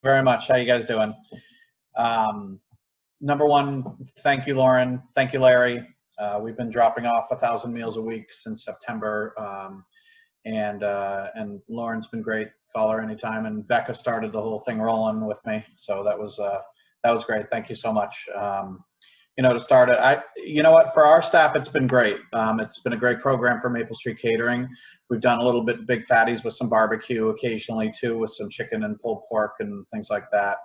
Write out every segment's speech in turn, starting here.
Very much. How you guys doing? Um, Number one, thank you, Lauren. Thank you, Larry. We've been dropping off 1,000 meals a week since September, and Lauren's been great. Call her anytime. And Becca started the whole thing rolling with me, so that was great. Thank you so much. To start it, you know what, for our staff, it's been great. It's been a great program for Maple Street Catering. We've done a little bit big fatties with some barbecue occasionally too, with some chicken and pulled pork and things like that.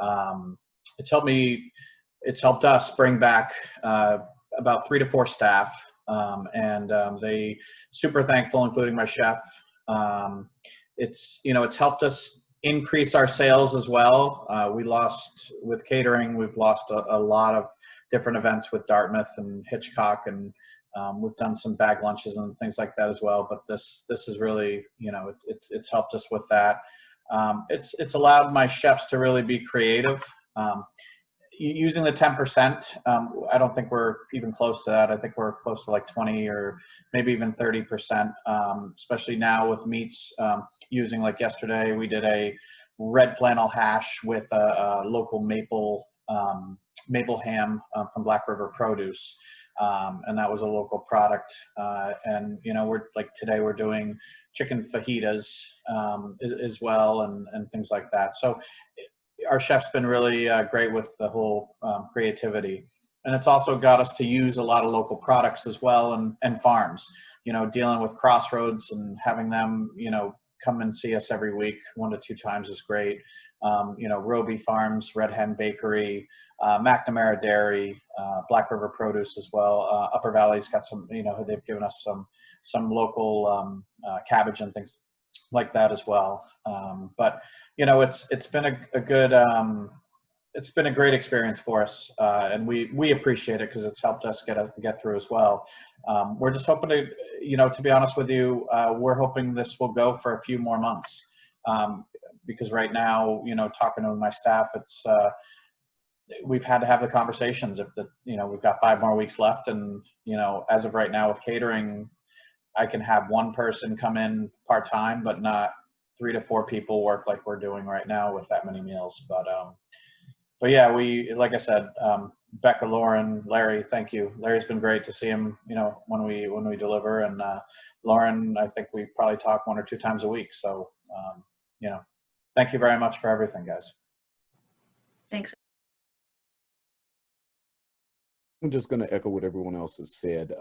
Um, it's helped me. It's helped us bring back about 3 to 4 staff, and they super thankful, including my chef. It's helped us increase our sales as well. We lost with catering. We've lost a lot of different events with Dartmouth and Hitchcock, and we've done some bag lunches and things like that as well. But this is really, it's helped us with that. It's allowed my chefs to really be creative. Using the 10%, I don't think we're even close to that. I think we're close to like 20 or maybe even 30%, especially now with meats. Using, like yesterday, we did a red flannel hash with a local maple ham from Black River Produce, and that was a local product. And we're like today we're doing chicken fajitas as well, and things like that. So our chef's been really great with the whole creativity, and it's also got us to use a lot of local products as well, and farms. Dealing with Crossroads and having them come and see us every week 1 to 2 times is great. Roby Farms, Red Hen Bakery, McNamara Dairy, Black River Produce as well. Upper Valley's got some, they've given us some local cabbage and things like that as well. But it's been a good it's been a great experience for us, and we appreciate it because it's helped us get through as well. We're just hoping to be honest with you, we're hoping this will go for a few more months, because right now, talking to my staff, it's we've had to have the conversations. We've got 5 more weeks left, and as of right now with catering, I can have one person come in part-time, but not 3 to 4 people work like we're doing right now with that many meals. But yeah, like I said, Becca, Lauren, Larry, thank you. Larry's been great to see him, when we deliver, and Lauren, I think we probably talk 1 or 2 times a week. So, thank you very much for everything, guys. Thanks. I'm just going to echo what everyone else has said.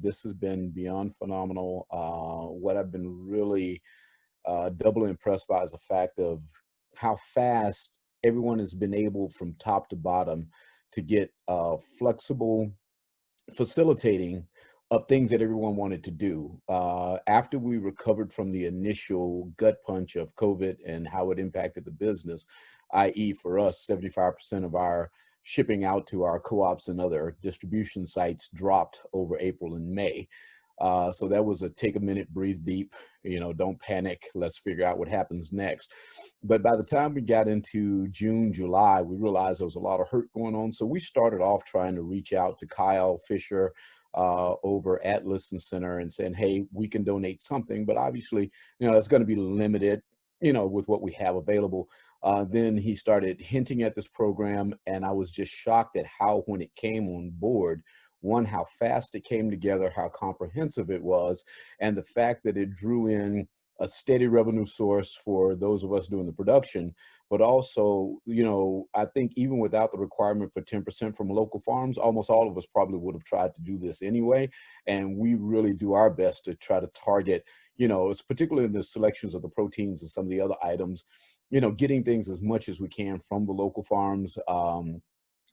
This has been beyond phenomenal. What I've been really doubly impressed by is the fact of how fast everyone has been able from top to bottom to get flexible facilitating of things that everyone wanted to do. After we recovered from the initial gut punch of COVID and how it impacted the business, i.e. for us, 75% of our shipping out to our co-ops and other distribution sites dropped over April and May. So that was a take a minute, breathe deep, don't panic, let's figure out what happens next. But by the time we got into June, July, we realized there was a lot of hurt going on. So we started off trying to reach out to Kyle Fisher over at Listen Center and saying, hey, we can donate something, but obviously, it's going to be limited, with what we have available. Then he started hinting at this program, and I was just shocked at how, when it came on board, one, how fast it came together, how comprehensive it was, and the fact that it drew in a steady revenue source for those of us doing the production. But also, I think even without the requirement for 10% from local farms, almost all of us probably would have tried to do this anyway. And we really do our best to try to target, it's particularly in the selections of the proteins and some of the other items, getting things as much as we can from the local farms,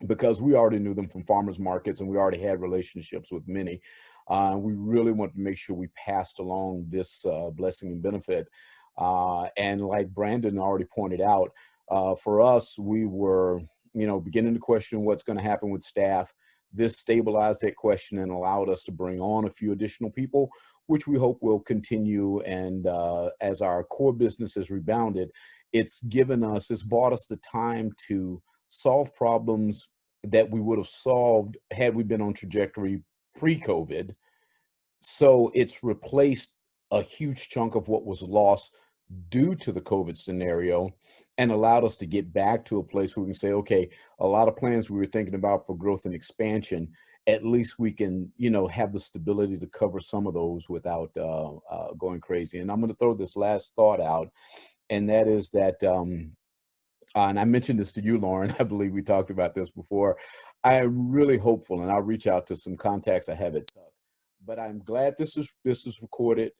because we already knew them from farmers markets and we already had relationships with many. We really wanted to make sure we passed along this blessing and benefit. And like Brandon already pointed out, for us, we were, beginning to question what's going to happen with staff. This stabilized that question and allowed us to bring on a few additional people, which we hope will continue. And as our core business has rebounded, it's bought us the time to solve problems that we would have solved had we been on trajectory pre-COVID. So it's replaced a huge chunk of what was lost due to the COVID scenario. and allowed us to get back to a place where we can say, okay, a lot of plans we were thinking about for growth and expansion, at least we can, you know, have the stability to cover some of those without going crazy. And I'm going to throw this last thought out, and that is that, and I mentioned this to you, Lauren, I believe we talked about this before. I am really hopeful, and I'll reach out to some contacts I have at Tuck, but I'm glad this is recorded.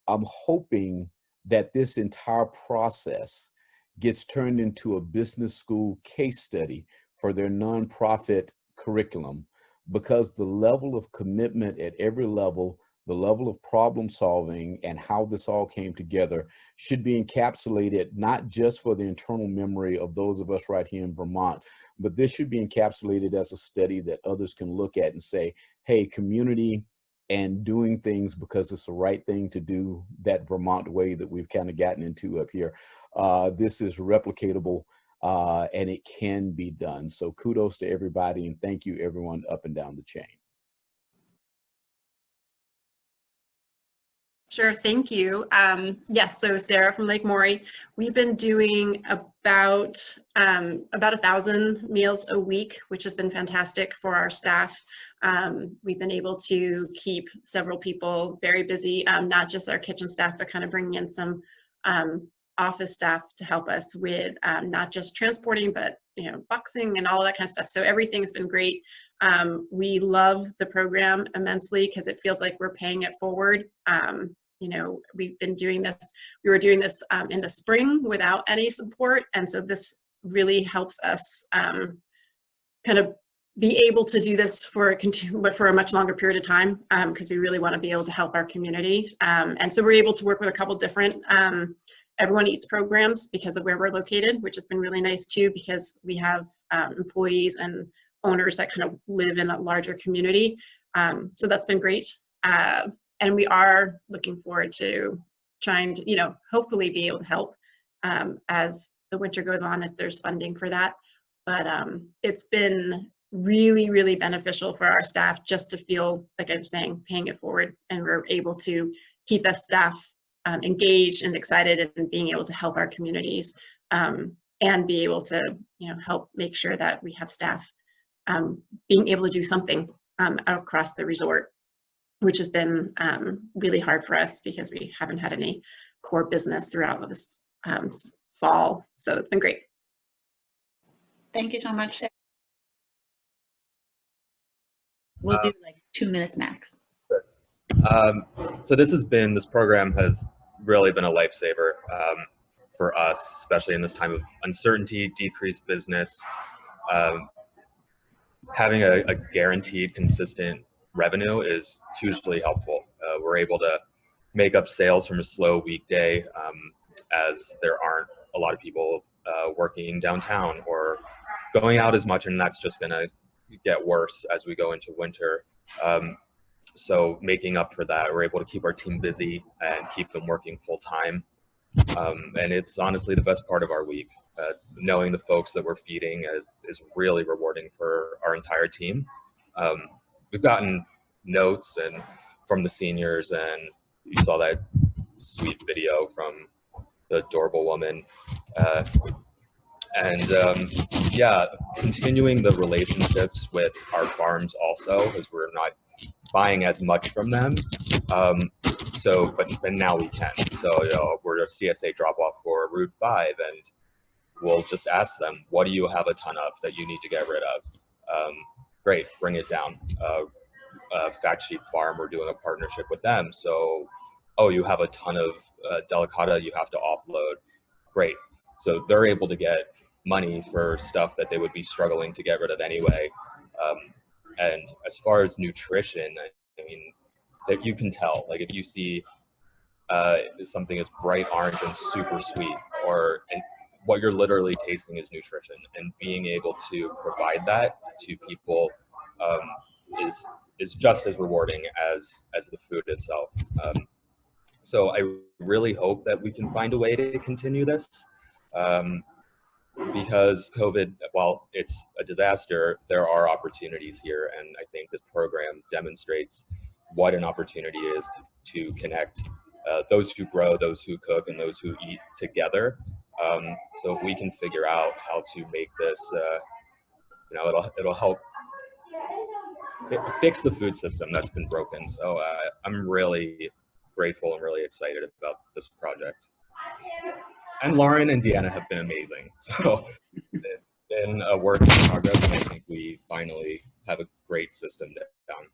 I'm hoping that this entire process gets turned into a business school case study for their nonprofit curriculum, because the level of commitment at every level, the level of problem solving and how this all came together should be encapsulated, not just for the internal memory of those of us right here in Vermont, but this should be encapsulated as a study that others can look at and say, hey, community and doing things because it's the right thing to do, that Vermont way that we've kind of gotten into up here. This is replicatable and it can be done. So kudos to everybody, and thank you everyone up and down the chain. Sure, thank you. Yes, so Sarah from Lake Morey, we've been doing about 1,000 meals a week, which has been fantastic for our staff. We've been able to keep several people very busy, not just our kitchen staff, but kind of bringing in some office staff to help us with not just transporting, but you know, boxing and all that kind of stuff. So everything's been great. We love the program immensely because it feels like we're paying it forward. You know, we've been doing this, we were doing this in the spring without any support. And so this really helps us kind of be able to do this for a much longer period of time, because we really want to be able to help our community. And so we're able to work with a couple different Everyone Eats programs because of where we're located, which has been really nice too, because we have employees and owners that kind of live in a larger community. So that's been great. And we are looking forward to trying to, you know, hopefully be able to help as the winter goes on if there's funding for that. But it's been really, really beneficial for our staff just to feel, like I was saying, paying it forward, and we're able to keep the staff engaged and excited and being able to help our communities and be able to, you know, help make sure that we have staff being able to do something across the resort, which has been really hard for us because we haven't had any core business throughout this fall. So it's been great. Thank you so much, Sarah. We'll do like 2 minutes max. So this program has really been a lifesaver for us, especially in this time of uncertainty, decreased business. Having a guaranteed, consistent revenue is hugely helpful. We're able to make up sales from a slow weekday as there aren't a lot of people working downtown or going out as much, and that's just going to get worse as we go into winter. So making up for that, we're able to keep our team busy and keep them working full time. And it's honestly the best part of our week. Knowing the folks that we're feeding is really rewarding for our entire team. We've gotten notes from the seniors, and you saw that sweet video from the adorable woman. Yeah, continuing the relationships with our farms also, because we're not buying as much from them. But now we can. So, you know, we're a CSA drop off for Route 5, and we'll just ask them, what do you have a ton of that you need to get rid of? Great, bring it down. Fact Sheet Farm, we're doing a partnership with them. So, oh, you have a ton of delicata you have to offload. Great. So they're able to get money for stuff that they would be struggling to get rid of anyway. And as far as nutrition, I mean, that you can tell, like if you see something as bright orange and super sweet, and what you're literally tasting is nutrition, and being able to provide that to people is just as rewarding as the food itself. So I really hope that we can find a way to continue this. Because COVID, while it's a disaster, there are opportunities here, and I think this program demonstrates what an opportunity is to connect those who grow, those who cook, and those who eat together So if we can figure out how to make this, you know, it'll help fix the food system that's been broken. So I'm really grateful and really excited about this project. And Lauren and Deanna have been amazing. So it's been a work in progress, and I think we finally have a great system down.